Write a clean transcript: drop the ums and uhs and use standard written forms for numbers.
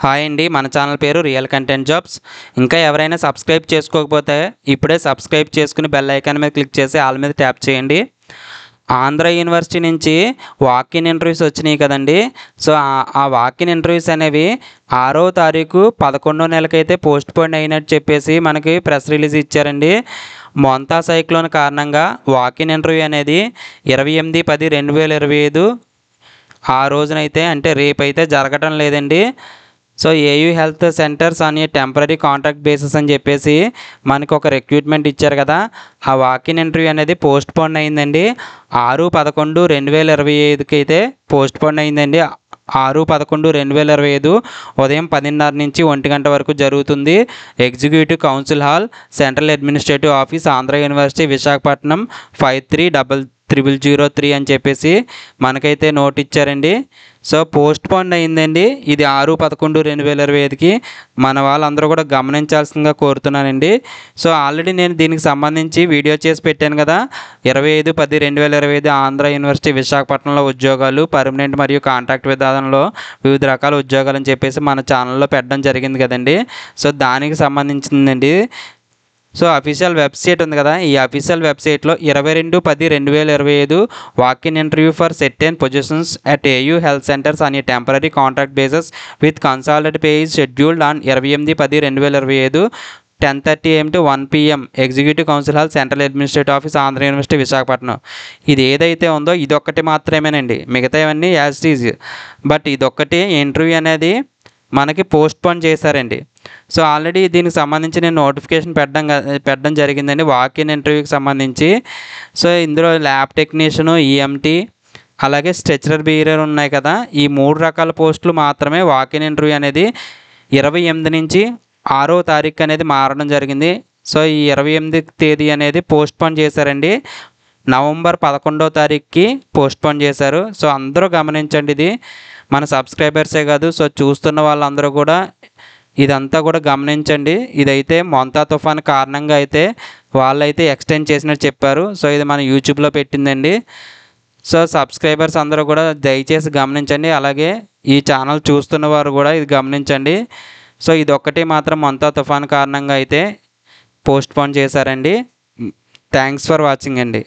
Hi అండి, మన channel పేరు రియల్ కంటెంట్ జాబ్స్. ఇంకా ఎవరైనా సబ్స్క్రైబ్ చేసుకోకపోతే ఇప్పుడే సబ్స్క్రైబ్ చేసుకుని బెల్ ఐకాన్ మీద క్లిక్ చేసి ఆల్ మీద ట్యాప్ చేయండి. ఆంధ్ర యూనివర్సిటీ నుంచి వాక్-ఇన్ ఇంటర్వ్యూస్ వచ్చినాయి కదండి. సో ఆ వాక్-ఇన్ ఇంటర్వ్యూస్ అనేవి 6వ తారీఖు 11వ నెలకైతే పోస్ట్ పోన్ అయినట్టు చెప్పేసి మనకి ప్రెస్ రిలీజ్ ఇచ్చారండి. మొంతా సైక్లోన్ కారణంగా వాక్-ఇన్ ఇంటర్వ్యూ అనేది 28/10/2025 ఆ రోజునైతే అంటే రేపైతే జరగటం లేదండి. సో ఏయూ హెల్త్ సెంటర్స్ అని టెంపరీ కాంట్రాక్ట్ బేసిస్ అని చెప్పేసి మనకు ఒక రిక్రూట్మెంట్ ఇచ్చారు కదా, ఆ వాక్-ఇన్ ఇంటర్వ్యూ అనేది పోస్ట్ పోన్ అయిందండి. 6/11/2025 అయితే పోస్ట్ పోన్ అయిందండి. 6/11/2025 ఉదయం 10:30 నుంచి 1 గంట వరకు జరుగుతుంది. Executive council hall, central administrative office, Andhra university, Visakhapatnam 530003 అని చెప్పేసి మనకైతే నోట్ ఇచ్చారండి. సో పోస్ట్ పోన్ అయిందండి. ఇది 6/11/2025కి మన వాళ్ళందరూ కూడా గమనించాల్సిందిగా కోరుతున్నానండి. సో ఆల్రెడీ నేను దీనికి సంబంధించి వీడియో చేసి పెట్టాను కదా, 25/10/2025 ఆంధ్ర యూనివర్సిటీ విశాఖపట్నంలో ఉద్యోగాలు పర్మనెంట్ మరియు కాంట్రాక్ట్ విధానంలో వివిధ రకాల ఉద్యోగాలు అని చెప్పేసి మన ఛానల్లో పెట్టడం జరిగింది కదండి. సో దానికి సంబంధించిందండి. సో అఫీషియల్ వెబ్సైట్ ఉంది కదా, ఈ అఫీషియల్ వెబ్సైట్లో 22/10/2025 walk in interview for certain positions at AU health centres అని temporary contract basis with consolidate pay is scheduled on 28/10/2025 10:30 AM to 1 PM executive council hall, central administrative office, Andhra university Visakhapatnam. ఇది ఏదైతే ఉందో ఇదొక్కటి మాత్రమేనండి, మిగతావన్నీ యాజ్ ఇట్ ఈజ్. బట్ ఇదొక్కటి interview అనేది మనకి పోస్ట్ పోన్ చేశారండి. సో ఆల్రెడీ దీనికి సంబంధించి నేను నోటిఫికేషన్ పెట్టడం జరిగిందండి వాక్-ఇన్ ఇంటర్వ్యూకి సంబంధించి. సో ఇందులో ల్యాబ్ టెక్నీషియను, ఈఎంటీ, అలాగే స్ట్రెచర్ బీరర్ ఉన్నాయి కదా, ఈ 3 రకాల పోస్టులు మాత్రమే వాక్-ఇన్ ఇంటర్వ్యూ అనేది 28 నుంచి 6వ తారీఖు అనేది మారడం జరిగింది. సో ఈ 28వ తేదీ అనేది పోస్ట్ పోన్ చేశారండి. నవంబర్ 11వ తారీఖుకి పోస్ట్ పోన్ చేశారు. సో అందరూ గమనించండి, ఇది మన సబ్స్క్రైబర్సే కాదు, సో చూస్తున్న వాళ్ళందరూ కూడా ఇదంతా కూడా గమనించండి. ఇదైతే మొంతా తుఫాన్ కారణంగా అయితే వాళ్ళైతే ఎక్స్టెండ్ చేసినట్టు చెప్పారు. సో ఇది మన యూట్యూబ్లో పెట్టిందండి. సో సబ్స్క్రైబర్స్ అందరూ కూడా దయచేసి గమనించండి. అలాగే ఈ ఛానల్ చూస్తున్న వారు కూడా ఇది గమనించండి. సో ఇది ఒక్కటి మాత్రం మొంతా తుఫాన్ కారణంగా అయితే పోస్ట్ పోన్ చేశారండి. థ్యాంక్స్ ఫర్ వాచింగ్ అండి.